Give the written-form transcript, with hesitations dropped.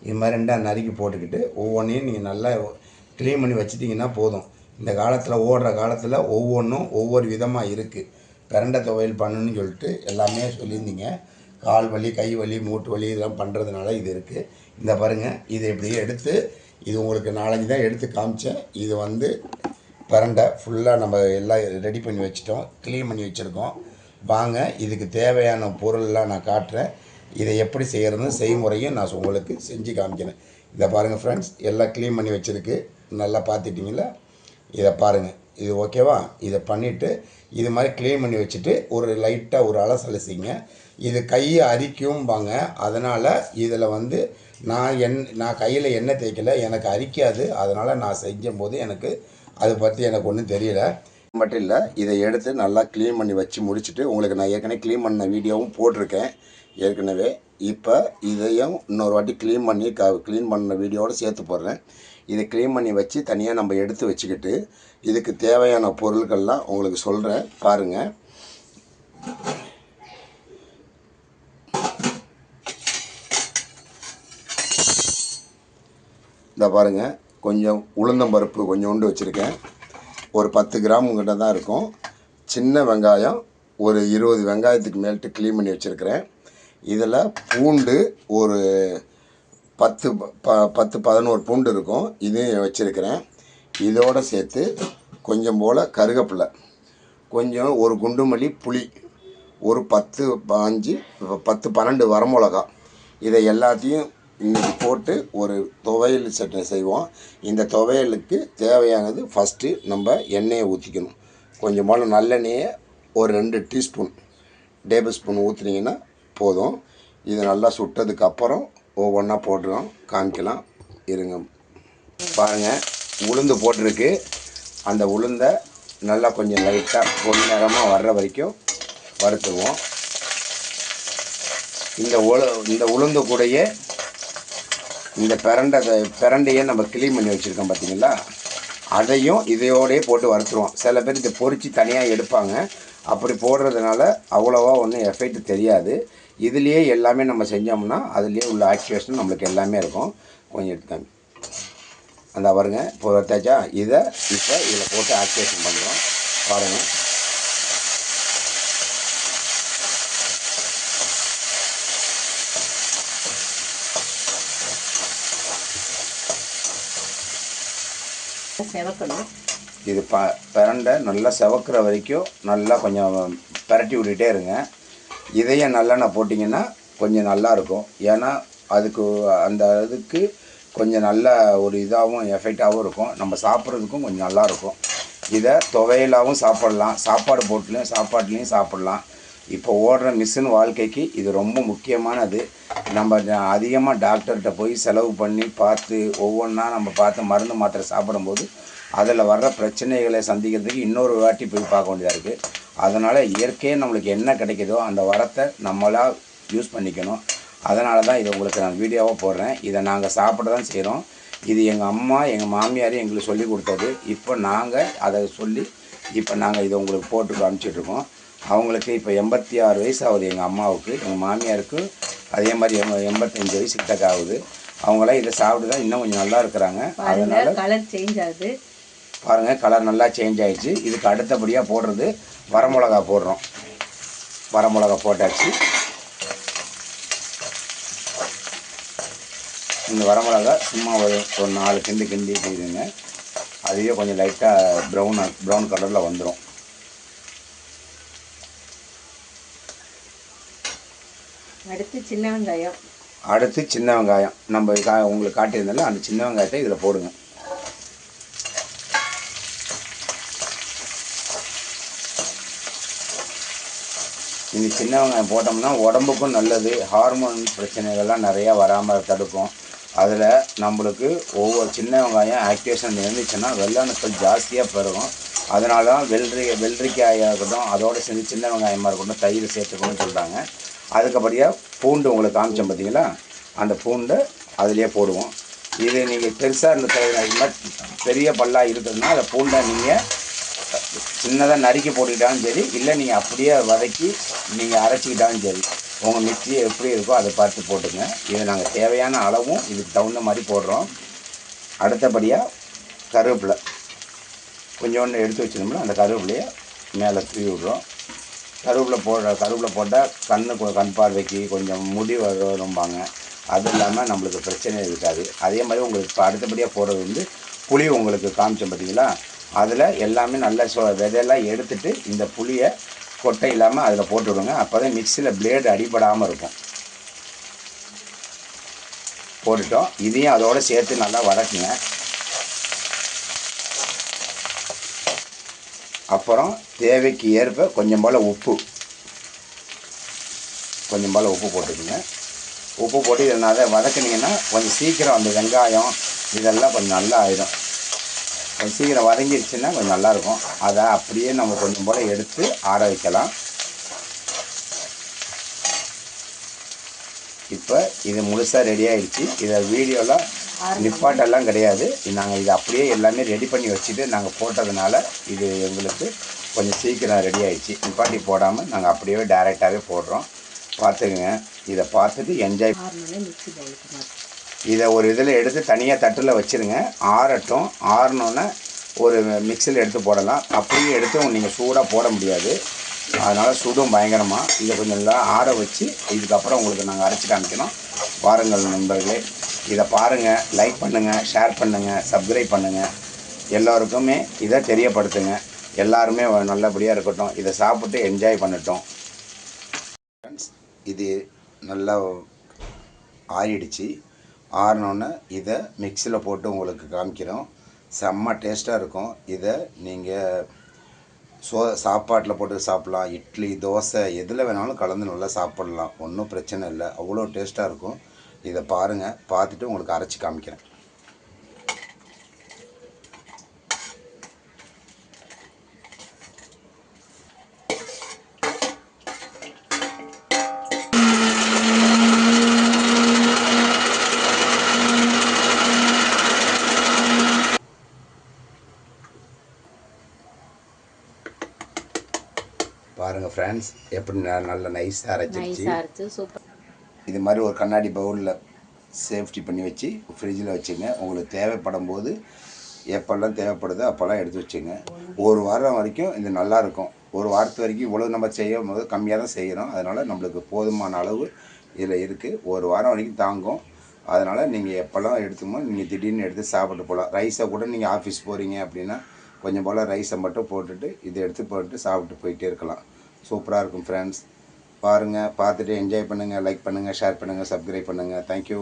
இது மாதிரி ரெண்டாக நறுக்கி போட்டுக்கிட்டு ஒவ்வொன்றையும் நீங்கள் நல்லா க்ளீன் பண்ணி வச்சுட்டிங்கன்னா போதும். இந்த காலத்தில் ஓடுற காலத்தில் ஒவ்வொன்றும் ஒவ்வொரு விதமாக இருக்குது. பிரண்டை துவையல் பண்ணணும்னு சொல்லிட்டு எல்லாமே சொல்லியிருந்தீங்க. கால் வலி, கை வலி, மூட்டு வலி இதெல்லாம் பண்ணுறதுனால இது இருக்குது. இந்த பாருங்கள், இதை இப்படியே எடுத்து இது உங்களுக்கு 4-5 தான் எடுத்து காமிச்சேன். இது வந்து பிரண்டை ஃபுல்லாக நம்ம எல்லாம் ரெடி பண்ணி வச்சுட்டோம், க்ளீன் பண்ணி வச்சுருக்கோம். வாங்க இதுக்கு தேவையான பொருள்லாம் நான் காட்டுறேன். இதை எப்படி செய்கிறதுன்னு செய்முறையும் நான் உங்களுக்கு செஞ்சு காமிக்கிறேன். இதை பாருங்கள் ஃப்ரெண்ட்ஸ், எல்லாம் க்ளீன் பண்ணி வச்சுருக்கு. நல்லா பார்த்துட்டிங்களா? இதை பாருங்கள், இது ஓகேவா? இதை பண்ணிவிட்டு இது மாதிரி க்ளீன் பண்ணி வச்சுட்டு ஒரு லைட்டாக ஒரு அலசல் செய்யுங்க. இது கையை அரிக்கும்பாங்க. அதனால் இதில் வந்து நான் கையில் எண்ணெய் தேய்க்கலை, எனக்கு அரிக்காது. அதனால் நான் செஞ்சும்போது எனக்கு அதை பற்றி எனக்கு ஒன்றும் தெரியல. மட்டும் இல்லை, இதை எடுத்து நல்லா க்ளீன் பண்ணி வச்சு முடிச்சுட்டு உங்களுக்கு நான் ஏற்கனவே க்ளீன் பண்ண வீடியோவும் போட்டிருக்கேன் ஏற்கனவே. இப்போ இதையும் இன்னொரு வாட்டி க்ளீன் பண்ண வீடியோவோடு சேர்த்து போடுறேன். இதை க்ளீன் பண்ணி வச்சு தனியாக நம்ம எடுத்து வச்சுக்கிட்டு இதுக்கு தேவையான பொருட்கள்லாம் உங்களுக்கு சொல்கிறேன் பாருங்கள். இந்த பாருங்கள், கொஞ்சம் உளுந்தம்பருப்பு கொஞ்சோண்டு வச்சுருக்கேன். ஒரு 10 கிராம் கிட்ட தான் இருக்கும். சின்ன வெங்காயம் ஒரு 20 வெங்காயத்துக்கு மேல்ட்டு க்ளீன் பண்ணி வச்சுருக்கிறேன். இதில் பூண்டு ஒரு 10-11 பூண்டு இருக்கும், இதையும் வச்சுருக்கிறேன். இதோடு சேர்த்து கொஞ்சம் போல் கருவேப்பிலை, கொஞ்சம் ஒரு குண்டு மல்லி, புளி ஒரு 10-12 வரமிளகா, இதை எல்லாத்தையும் இன்றைக்கி போட்டு ஒரு துவையல் சட்னி செய்வோம். இந்த துவையலுக்கு தேவையானது ஃபஸ்ட்டு நம்ம எண்ணெயை ஊற்றிக்கணும். கொஞ்சம் போல் நல்லெண்ணெயை ஒரு 2 டீஸ்பூன் டேபிள் ஸ்பூன் ஊற்றுனீங்கன்னா போதும். இது நல்லா சுட்டதுக்கப்புறம் ஒவ்வொன்றா போட்டுருவோம், காமிக்கலாம் இருங்க. பாருங்கள், உளுந்து போட்டிருக்கு. அந்த உளுந்தை நல்லா கொஞ்சம் லைட்டாக பொன்னிறமாக வர்ற வரைக்கும் வறுத்துருவோம். இந்த உளுந்து கூடையே இந்த பிரண்டையை நம்ம க்ளீன் பண்ணி வச்சுருக்கோம் பார்த்தீங்களா, அதையும் இதையோடையே போட்டு வறுத்துருவோம். சில பேர் இதை பொரித்து தனியாக எடுப்பாங்க. அப்படி போடுறதுனால அவ்வளோவா ஒன்றும் எஃபெக்ட் தெரியாது. இதுலேயே எல்லாமே நம்ம செஞ்சோம்னா அதுலேயே உள்ள ஆக்டிவேஷன் நம்மளுக்கு எல்லாமே இருக்கும். கொஞ்சம் எடுத்துக்காங்க. அந்த பாருங்க, இப்போ வறுத்தாச்சா, இதை இப்போ இதில் போட்டு ஆக்டிவேஷன் பண்ணுறோம் பாருங்கள். செவக்கணும். இது பிரண்டை நல்லா செவக்கிற வரைக்கும் நல்லா கொஞ்சம் பரட்டி விட்டுகிட்டே இருங்க. இதையும் நல்லெண்ணெய் போட்டிங்கன்னா கொஞ்சம் நல்லாயிருக்கும். ஏன்னா அதுக்கு அந்த இதுக்கு கொஞ்சம் நல்ல ஒரு இதாகவும் எஃபெக்டாகவும் இருக்கும். நம்ம சாப்பிட்றதுக்கும் கொஞ்சம் நல்லாயிருக்கும். இதை துவையலாகவும் சாப்பிட்லாம், சாப்பாட்லேயும் சாப்பிட்லாம். இப்போ ஓடுற மிஷின் வாழ்க்கைக்கு இது ரொம்ப முக்கியமானது. நம்ம அதிகமாக டாக்டர்கிட்ட போய் செலவு பண்ணி பார்த்து ஒவ்வொன்றா நம்ம பார்த்து மருந்து மாத்திரை சாப்பிடும்போது அதில் வர்ற பிரச்சனைகளை சந்திக்கிறதுக்கு இன்னொரு வாட்டி போய் பார்க்க வேண்டியதாக இருக்குது. அதனால் இயற்கையாக நம்மளுக்கு என்ன கிடைக்குதோ அந்த வரத்தை நம்மளாக யூஸ் பண்ணிக்கணும். அதனால தான் இதை உங்களுக்கு நான் வீடியோவாக போடுறேன். இதை நாங்கள் சாப்பிட தான் செய்கிறோம். இது எங்கள் அம்மா, எங்கள் மாமியார் எங்களுக்கு சொல்லி கொடுத்தது. இப்போ நாங்கள் அதை சொல்லி இப்போ நாங்கள் இதை உங்களுக்கு போட்டு காமிச்சிட்ருக்கோம். அவங்களுக்கு இப்போ 86 வயசு ஆகுது எங்கள் அம்மாவுக்கு. எங்கள் மாமியாருக்கு அதே மாதிரி 85 வயசு கிட்ட ஆகுது. அவங்களாம் இதை சாப்பிட்டு தான் இன்னும் கொஞ்சம் நல்லா இருக்கிறாங்க. அதனால் கலர் சேஞ்ச் ஆகுது பாருங்கள், கலர் நல்லா சேஞ்ச் ஆகிடுச்சு. இதுக்கு அடுத்தபடியாக போடுறது வரமிளகா போடுறோம். வரமிளகா போட்டாச்சு. இந்த வரமிளகா சும்மா ஒரு 4 கிண்டி செய்யுங்க. அதுவே கொஞ்சம் லைட்டாக ப்ரௌன் கலரில் வந்துடும். அடுத்து சின்ன வெங்காயம் நம்ம உங்களுக்கு காட்டியிருந்தால அந்த சின்ன வெங்காயத்தை இதில் போடுங்க. இந்த சின்ன வெங்காயம் போட்டோம்னா உடம்புக்கும் நல்லது. ஹார்மோன் பிரச்சனைகள்லாம் நிறையா வராமல் தடுக்கும். அதில் நம்மளுக்கு ஒவ்வொரு சின்ன வெங்காயம் ஆக்டிவேஷன் இருந்துச்சுன்னா வெள்ளாணுக்கள் ஜாஸ்தியாக பெருகும். அதனால தான் வெள்ளரிக்காயாக இருக்கட்டும், அதோடு சேர்ந்து சின்ன வெங்காயமாக இருக்கட்டும், தயிர் சேர்த்துக்கணும்னு சொல்கிறாங்க. அதுக்கப்புறம் பூண்டு உங்களுக்கு காமிச்சோம் பார்த்தீங்களா, அந்த பூண்டை அதிலே போடுவோம். இது நீங்கள் பெருசாக இருந்த பெரிய பல்லாக இருக்குதுன்னா அந்த பூண்டை நீங்கள் சின்னதாக நறுக்கி போட்டுக்கிட்டாலும் சரி, இல்லை நீங்கள் அப்படியே வதக்கி நீங்கள் அரைச்சிக்கிட்டாலும் சரி. உங்கள் மிக்ஸி எப்படி இருக்கோ அதை பார்த்து போட்டுங்க. இது நாங்கள் தேவையான அளவும் இதுக்கு தகுந்த மாதிரி போடுறோம். அடுத்தபடியாக கருவேப்பிலை கொஞ்சோண்டு எடுத்து வச்சுருந்தோம்னா அந்த கருவேப்பிலையை மேலே தூவி விட்றோம். கருவேப்பிலை போட்டால் கண் பார்வைக்கு கொஞ்சம் முடி வரும்பாங்க. அது இல்லாமல் நம்மளுக்கு பிரச்சனை இருக்காது. அதே மாதிரி உங்களுக்கு இப்போ அடுத்தபடியாக போடுறது வந்து புளி உங்களுக்கு காமிச்சோம் பார்த்தீங்களா, அதில் எல்லாமே நல்லா விதையெல்லாம் எடுத்துகிட்டு இந்த புளியை கொட்டை இல்லாமல் அதில் போட்டு விடுங்க. அப்போ தான் மிக்சியில் பிளேடு அடிபடாமல் இருக்கும். போட்டுட்டோம். இதையும் அதோடு சேர்த்து நல்லா வதக்குங்க. அப்புறம் தேவைக்கு ஏற்ப கொஞ்சம் போல் உப்பு போட்டுக்குங்க. உப்பு போட்டு இதை நல்லா வதக்குனீங்கன்னா கொஞ்சம் சீக்கிரம் அந்த வெங்காயம் இதெல்லாம் கொஞ்சம் நல்லா ஆயிடும். கொஞ்சம் சீக்கிரம் வதங்கிடுச்சுன்னா கொஞ்சம் நல்லாயிருக்கும். அதை அப்படியே நம்ம கொஞ்சம் போல் எடுத்து ஆற வைக்கலாம். இப்போ இது முழுசாக ரெடி ஆகிடுச்சு. இதை வீடியோவில் நிப்பாட்டெல்லாம் கிடையாது. நாங்கள் இதை அப்படியே எல்லாமே ரெடி பண்ணி வச்சுட்டு நாங்கள் போட்டதுனால இது எங்களுக்கு கொஞ்சம் சீக்கிரம் ரெடி ஆகிடுச்சு. நிப்பாட்டி போடாமல் நாங்கள் அப்படியே டைரெக்டாகவே போடுறோம். பார்த்துக்குங்க. இதை பார்த்துட்டு என்ஜாய். இதை ஒரு இதில் எடுத்து தனியாக தட்டில் வச்சுருங்க. ஆறட்டும். ஆறினோன்னே ஒரு மிக்சியில் எடுத்து போடலாம். அப்படியே எடுத்து நீங்கள் சூடாக போட முடியாது. அதனால் சுடும் பயங்கரமாக. இதை கொஞ்சம் நல்லா ஆற வச்சு இதுக்கப்புறம் உங்களுக்கு நாங்கள் அரைச்சி காமிக்கணும். பாருங்கள் நண்பர்களே, இதை பாருங்கள். லைக் பண்ணுங்கள், ஷேர் பண்ணுங்கள், சப்ஸ்கிரைப் பண்ணுங்கள். எல்லோருக்குமே இதை தெரியப்படுத்துங்க. எல்லாருமே நல்லபடியாக இருக்கட்டும். இதை சாப்பிட்டு என்ஜாய் பண்ணட்டும். இது நல்லா ஆறிடுச்சு. ஆறினோன்னே இதை மிக்சியில் போட்டு உங்களுக்கு காமிக்கிறோம். செம்ம டேஸ்ட்டாக இருக்கும். இதை நீங்கள் சாப்பாட்டில் போட்டு சாப்பிட்லாம். இட்லி, தோசை எதில் வேணாலும் கலந்து நல்லா சாப்பிட்லாம். ஒன்றும் பிரச்சனை இல்லை. அவ்வளோ டேஸ்ட்டாக இருக்கும். இதை பாருங்கள். பார்த்துட்டு உங்களுக்கு அரைச்சி காமிக்கிறேன். பாருங்கள் ஃப்ரெண்ட்ஸ், எப்படி நல்ல நைஸாக அரைச்சிருச்சு. சூப்பர். இது மாதிரி ஒரு கண்ணாடி பவுலில் சேஃப்டி பண்ணி வச்சு ஃப்ரிட்ஜில் வச்சுங்க. உங்களுக்கு தேவைப்படும் போது எப்போல்லாம் தேவைப்படுதோ அப்போல்லாம் எடுத்து வச்சுங்க. ஒரு வாரம் வரைக்கும் இது நல்லாயிருக்கும். ஒரு வாரத்து வரைக்கும் இவ்வளோ நம்ம செய்யும் போது கம்மியாக தான் செய்கிறோம். அதனால் நம்மளுக்கு போதுமான அளவு இதில் இருக்குது. ஒரு வாரம் வரைக்கும் தாங்கும். அதனால் நீங்கள் எப்போல்லாம் எடுத்துமோ நீங்கள் திடீர்னு எடுத்து சாப்பிட்டு போகலாம். ரைஸை கூட நீங்கள் ஆஃபீஸ் போகிறீங்க அப்படின்னா கொஞ்சம் போல் ரைஸை மட்டும் போட்டுட்டு இதை எடுத்து போட்டு சாப்பிட்டு போயிட்டே இருக்கலாம். சூப்பராக இருக்கும் ஃப்ரெண்ட்ஸ். பாருங்கள். பார்த்துட்டு என்ஜாய் பண்ணுங்கள். லைக் பண்ணுங்கள், ஷேர் பண்ணுங்கள், சப்ஸ்கிரைப் பண்ணுங்கள். தேங்க்யூ.